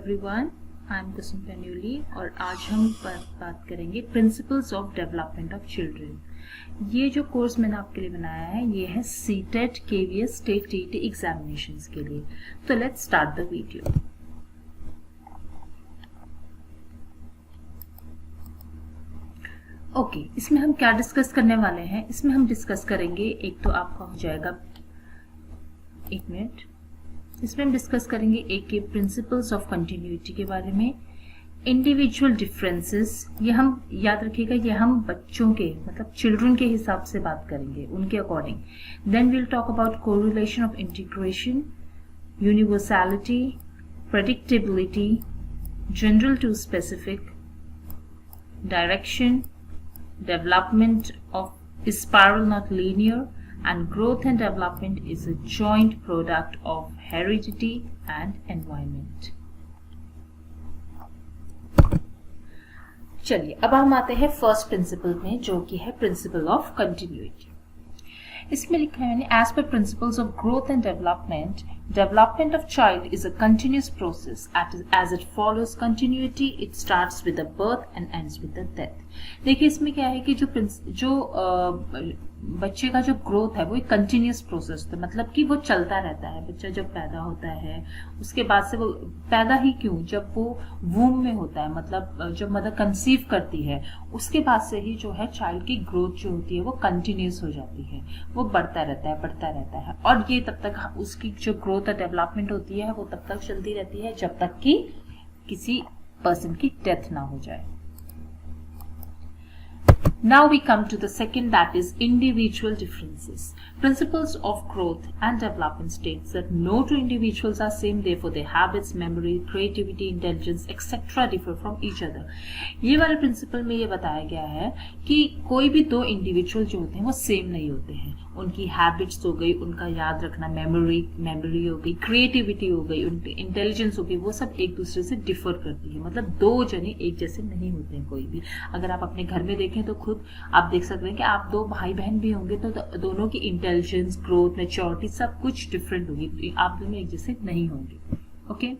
Everyone, I am कुसुम पेन्यूली और आज हम बात करेंगे principles of development of children. ये जो कोर्स मैंने आपके लिए बनाया है ये है CTET KVS state TT examinations के लिए। तो let's start the video. Okay, इसमें हम क्या डिस्कस करने वाले हैं? इसमें हम डिस्कस करेंगे, एक तो आपका हो जाएगा, एक मिनट, इसमें हम डिस्कस करेंगे एक के प्रिंसिपल्स ऑफ कंटिन्यूटी के बारे में, इंडिविजुअल डिफरेंसेस, ये हम याद रखिएगा, ये हम बच्चों के मतलब चिल्ड्रन के हिसाब से बात करेंगे, उनके according. Then we'll talk about correlation of integration, universality, predictability, general to specific, direction, development of is spiral not linear, and growth and development is a joint product of heredity and environment. चलिए अब हम आते हैं first principle में, जो कि है principle of continuity. इसमें लिखा है मैंने, as per principles of growth and development of child is a continuous process as it follows continuity, it starts with the birth and ends with the death. देखिए इसमें क्या है कि जो बच्चे का जो ग्रोथ है वो एक कंटिन्यूअस प्रोसेस होता है, मतलब कि वो चलता रहता है। बच्चा जब पैदा होता है उसके बाद से वो पैदा ही क्यों, जब वो वूम में होता है, मतलब जब मदर कंसीव करती है उसके बाद से ही जो है चाइल्ड की ग्रोथ जो होती है वो कंटिन्यूअस हो जाती है, वो बढ़ता रहता है और ये तब तक उसकी जो ग्रोथ और डेवलपमेंट होती है वो तब तक चलती रहती है जब तक कि किसी पर्सन की डेथ ना हो जाए। Now we come to the second, that is individual differences. Principles of growth and development states that no two individuals are same, therefore their habits, memory, creativity, intelligence, etc. differ from each other. ये वाले principal में ये बताया गया है कि कोई भी दो इंडिविजुअल जो होते हैं वो सेम नहीं होते हैं। उनकी हैबिट्स हो गई, उनका याद रखना, मेमोरी हो गई, क्रिएटिविटी हो गई, उनकी इंटेलिजेंस हो गई, वो सब एक दूसरे से डिफर करती है। मतलब दो जने एक जैसे नहीं होते हैं कोई भी। अगर आप अपने घर में देखें तो खुद आप देख सकते हैं कि आप दो भाई बहन भी होंगे तो दोनों की इंटेलिजेंस, ग्रोथ, मैच्योरिटी सब कुछ डिफरेंट होगी, आप दोनों एक जैसे नहीं होंगे। Okay,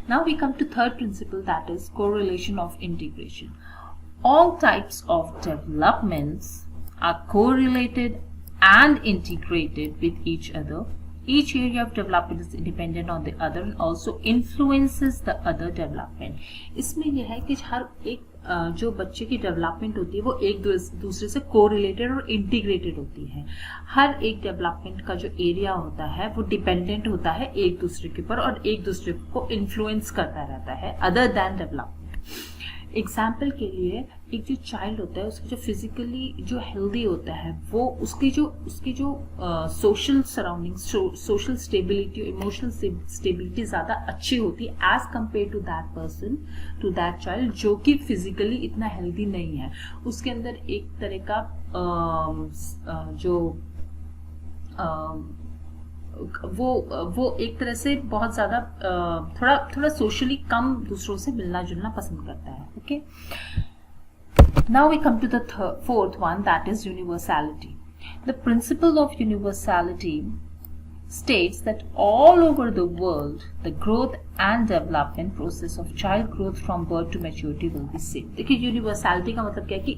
now we come to third principle, that is correlation of integration. All types of developments are correlated and integrated with each other. Each area of development is independent on the other and also influences the other development. इसमें यह है कि हर एक जो बच्चे की development होती है वो एक दूसरे से कोरिलेटेड और इंटीग्रेटेड होती है। हर एक डेवलपमेंट का जो एरिया होता है वो डिपेंडेंट होता है एक दूसरे के ऊपर और एक दूसरे को इन्फ्लुएंस करता रहता है अदर देन डेवलपमेंट। एग्जाम्पल के लिए एक जो चाइल्ड होता है उसकी जो फिजिकली जो हेल्दी होता है वो उसकी जो social surrounding, social stability, emotional stability ज्यादा अच्छी होती है as compare to that person, to that child जो कि फिजिकली इतना हेल्दी नहीं है। उसके अंदर एक तरह का वो एक तरह से बहुत ज्यादा थोड़ा सोशली कम दूसरों से मिलना जुलना पसंद करता है। Okay, now we come to the fourth one, that is universality. The principle of universality states that all over the world the growth and development process of child growth from birth to maturity will be same. देखिए universality का मतलब क्या है कि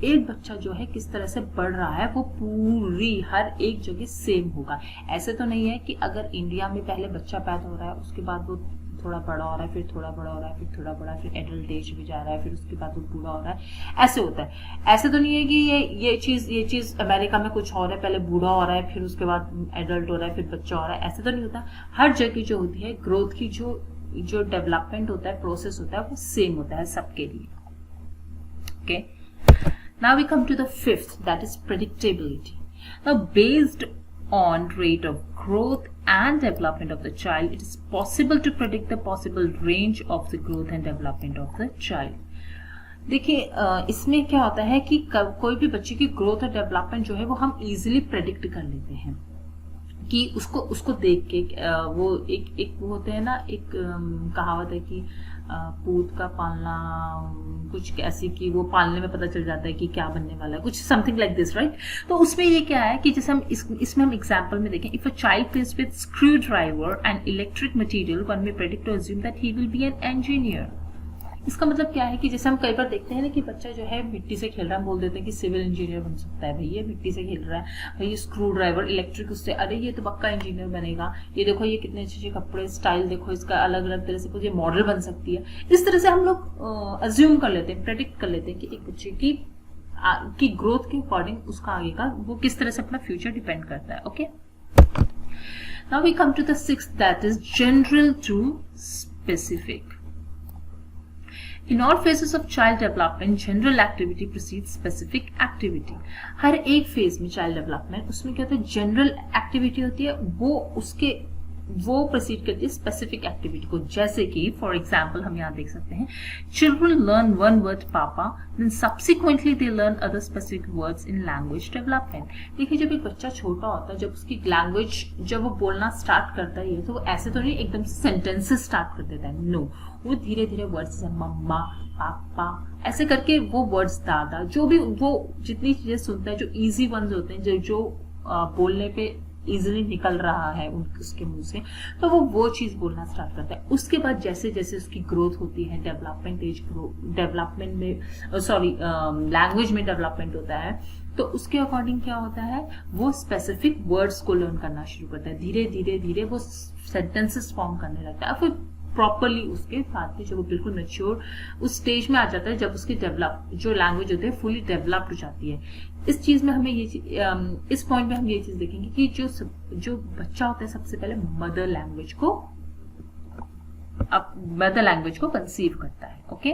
एक बच्चा जो है किस तरह से बढ़ रहा है वो पूरी हर एक जगह सेम होगा। ऐसे तो नहीं है कि अगर इंडिया में पहले बच्चा पैदा हो रहा है उसके बाद वो थोड़ा बड़ा हो रहा है, फिर थोड़ा बड़ा हो रहा है, फिर थोड़ा बड़ा, फिर एडल्ट एज में जा रहा है, फिर उसके बाद वो बूढ़ा हो रहा है, ऐसे होता है। ऐसे तो नहीं है कि ये चीज अमेरिका में कुछ और है, पहले बूढ़ा हो रहा है फिर उसके बाद एडल्ट हो रहा है फिर बच्चा हो रहा है, ऐसे तो नहीं होता। हर जगह जो होती है ग्रोथ की जो डेवलपमेंट होता है, प्रोसेस होता है, वो सेम होता है सबके लिए। Okay, now we come to the fifth, that is predictability. Now based on rate of growth and development of the child, it is possible to predict the possible range of the growth and development of the child. देखिए इसमें क्या होता है कि कोई भी बच्चे की ग्रोथ और डेवलपमेंट जो है वो हम इजीली प्रेडिक्ट कर लेते हैं कि उसको देख के वो एक वो होते हैं ना, एक कहावत है कि पूत का पालना, कुछ ऐसी कि वो पालने में पता चल जाता है कि क्या बनने वाला है, कुछ समथिंग लाइक दिस, राइट। तो उसमें ये क्या है कि जैसे हम इसमें हम एग्जाम्पल में देखें, if a child plays with screwdriver and electric material one may predict to assume that he will be an engineer. इसका मतलब क्या है कि जैसे हम कई बार देखते हैं ना कि बच्चा जो है मिट्टी से खेल रहा है, हम बोल देते हैं कि सिविल इंजीनियर बन सकता है, भैया मिट्टी से खेल रहा है, भाई स्क्रू ड्राइवर इलेक्ट्रिक उससे, अरे ये तो पक्का इंजीनियर बनेगा, ये देखो ये कितने अच्छे अच्छे कपड़े, स्टाइल देखो इसका अलग अलग तरह से, ये मॉडल बन सकती है। इस तरह से हम लोग अज्यूम कर लेते हैं, प्रेडिक्ट कर लेते हैं कि एक बच्चे की ग्रोथ के अकॉर्डिंग उसका आगे का वो किस तरह से अपना फ्यूचर डिपेंड करता है। Okay, now we come to the sixth, that is general to specific. In all phases of child development, general activity precedes specific activity. हर एक फेज में चाइल्ड डेवलपमेंट उसमें क्या होता है, जनरल एक्टिविटी होती है, वो प्रोसीड करती है स्पेसिफिक एक्टिविटी को। जैसे कि फॉर एग्जाम्पल हम यहाँ देख सकते हैं, children learn one word papa, then subsequently they learn other specific words in language development. देखिए जब एक बच्चा छोटा होता है, जब उसकी लैंग्वेज जब वो बोलना स्टार्ट करता है, तो वो ऐसे तो नहीं एकदम सेंटेंसेस स्टार्ट कर देता है, नो, वो धीरे धीरे वर्ड्स जैसे मम्मा, पापा, ऐसे करके वो वर्ड्स, दादा, जो भी वो जितनी चीजें सुनता है, जो इजी वंस होते हैं, जो बोलने पे इजिली निकल रहा है उसके मुंह से, तो वो चीज बोलना स्टार्ट करता है। उसके बाद जैसे जैसे उसकी ग्रोथ होती है, डेवलपमेंट में लैंग्वेज में डेवलपमेंट होता है, तो उसके अकॉर्डिंग क्या होता है, वो स्पेसिफिक वर्ड्स को लर्न करना शुरू करता है, धीरे धीरे धीरे वो सेंटेंसेस फॉर्म करने लगता है। फिर प्रॉपरली उसके साथ में जब वो बिल्कुल मैच्योर उस स्टेज में आ जाता है, जब उसकी जो लैंग्वेज होती है फुली डेवलप्ड हो जाती है। इस चीज में हमें इस पॉइंट में हम ये चीज देखेंगे कि जो बच्चा होता है सबसे पहले मदर लैंग्वेज को कंसीव करता है। Okay,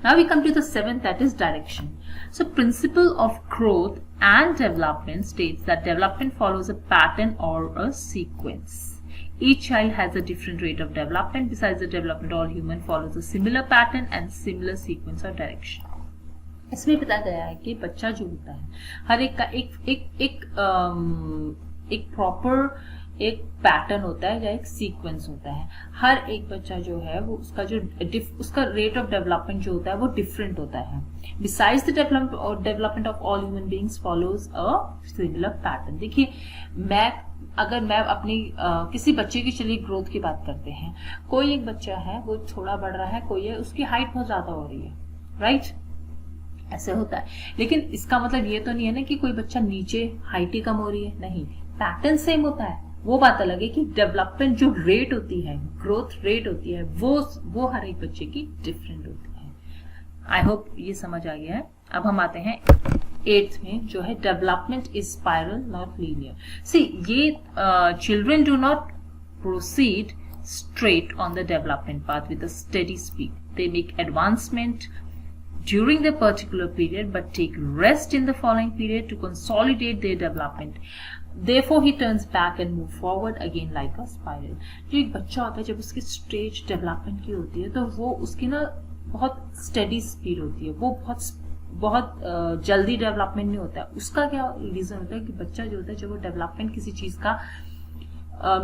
now we come to the seventh, that is direction. So principle of growth and development states that development follows a pattern or a sequence. Each child has a different rate of development. Besides the development, all human follows a similar pattern and similar sequence or direction. इसमें बताया गया है कि बच्चा जो होता है, हर एक का एक प्रॉपर एक पैटर्न होता है या एक सीक्वेंस होता है। हर एक बच्चा जो है वो उसका रेट ऑफ डेवलपमेंट जो होता है वो डिफरेंट होता है। Besides the development of all human beings follows a similar pattern. देखिए अगर मैं अपनी किसी बच्चे की चलिए ग्रोथ की बात करते हैं, कोई एक बच्चा है वो थोड़ा बढ़ रहा है, कोई है उसकी हाइट बहुत ज्यादा हो रही है, राइट, ऐसे होता है। लेकिन इसका मतलब ये तो नहीं है ना कि कोई बच्चा नीचे हाइट ही कम हो रही है, नहीं, पैटर्न सेम होता है। वो बात अलग है कि डेवलपमेंट जो रेट होती है, ग्रोथ रेट होती है, वो हर एक बच्चे की डिफरेंट होती है। आई होप ये समझ आ गया है। अब हम आते हैं 8th में, जो है development is spiral not linear. See ये children do not proceed straight on the development path with a steady speed. They make advancement during the particular period but take rest in the following period to consolidate their development. Therefore he turns back and move forward again like a spiral. जो एक बच्चा होता है, जब उसकी stage development की होती है, तो वो उसकी ना बहुत स्टेडी स्पीड होती है, वो बहुत जल्दी डेवलपमेंट नहीं होता है। उसका क्या रीजन होता है कि बच्चा जो होता है, जब वो डेवलपमेंट किसी चीज का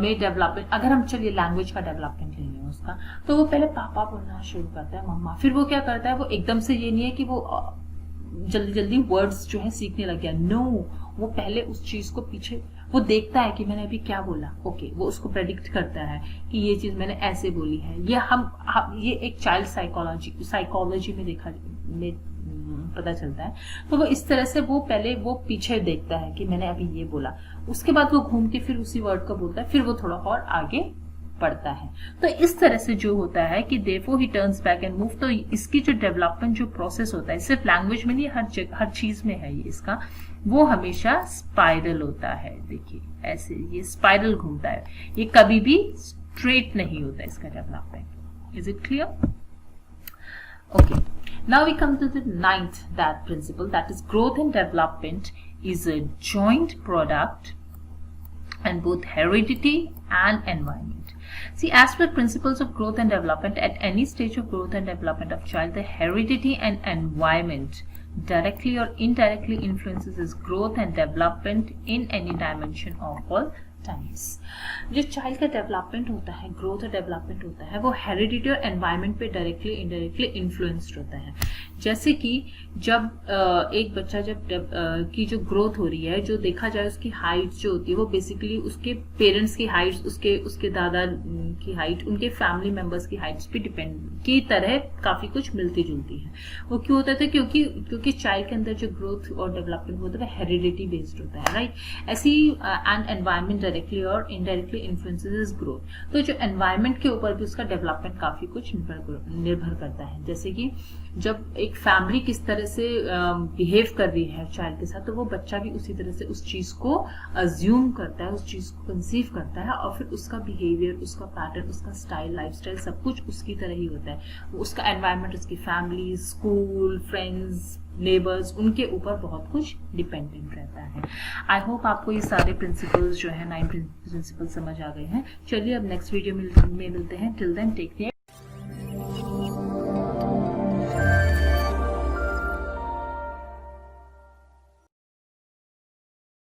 में डेवलपमेंट, अगर हम चलिए लैंग्वेज का डेवलपमेंट ले लें उसका, तो वो पहले पापा बोलना शुरू करता है, मम्मा, फिर वो क्या करता है, वो एकदम से ये नहीं है कि वो जल्दी जल्दी वर्ड्स जो है सीखने लग गया, नो, वो पहले उस चीज को पीछे वो देखता है कि मैंने अभी क्या बोला, ओके, वो उसको प्रेडिक्ट करता है कि ये चीज मैंने ऐसे बोली है। ये एक चाइल्ड साइकोलॉजी में पता चलता है। तो वो इस तरह से वो पहले वो पीछे देखता है कि मैंने अभी ये बोला, उसके बाद वो घूम के फिर उसी वर्ड को बोलता है, फिर वो थोड़ा और आगे बढ़ता है। तो इस तरह से जो होता है कि therefore he turns back and move, तो इसकी जो डेवलपमेंट जो प्रोसेस होता है, सिर्फ लैंग्वेज में नहीं, हर चीज में है ये इसका, वो हमेशा स्पाइरल होता है। देखिए ऐसे ये स्पाइरल घूमता है, ये कभी भी स्ट्रेट नहीं होता इसका development. Is it clear? Okay, now we come to the 9th principle, that is growth and development is a joint product and both heredity and environment. See, as per principles of growth and development, at any stage of growth and development of child, the heredity and environment directly or indirectly influences his growth and development in any dimension of all times. जो child का development होता है, growth और development होता है, वो heredity और environment पे डायरेक्टली इनडायरेक्टली इन्फ्लुएंस्ड होता है। जैसे कि जब एक बच्चा जब की जो ग्रोथ हो रही है, जो देखा जाए उसकी हाइट जो होती है वो बेसिकली उसके पेरेंट्स की हाइट, उसके दादा की हाइट, उनके फैमिली मेंबर्स की हाइट्स पे डिपेंड की तरह काफी कुछ मिलती जुलती है। वो क्यों होता है? क्योंकि चाइल्ड के अंदर जो ग्रोथ और डेवलपमेंट होता है वो हेरिडिटी बेस्ड होता है, राइट। ऐसी एंड एनवायरनमेंट डायरेक्टली और इनडायरेक्टली इन्फ्लुएंसेस ग्रोथ। तो जो एनवायरनमेंट के ऊपर भी उसका डेवलपमेंट काफी कुछ निर्भर करता है। जैसे कि जब एक फैमिली किस तरह से बिहेव कर रही है चाइल्ड के साथ, तो वो बच्चा भी उसी तरह से उस चीज को अज्यूम करता है, उस चीज को कंसीव करता है, और फिर उसका बिहेवियर, उसका पैटर्न, उसका स्टाइल, लाइफस्टाइल सब कुछ उसकी तरह ही होता है। उसका एनवायरनमेंट, उसकी फैमिली, स्कूल, फ्रेंड्स, नेबर्स, उनके ऊपर बहुत कुछ डिपेंडेंट रहता है। आई होप आपको ये सारे प्रिंसिपल्स जो है 9 प्रिंसिपल समझ आ गए हैं। चलिए अब नेक्स्ट वीडियो में मिलते हैं। Till then take care.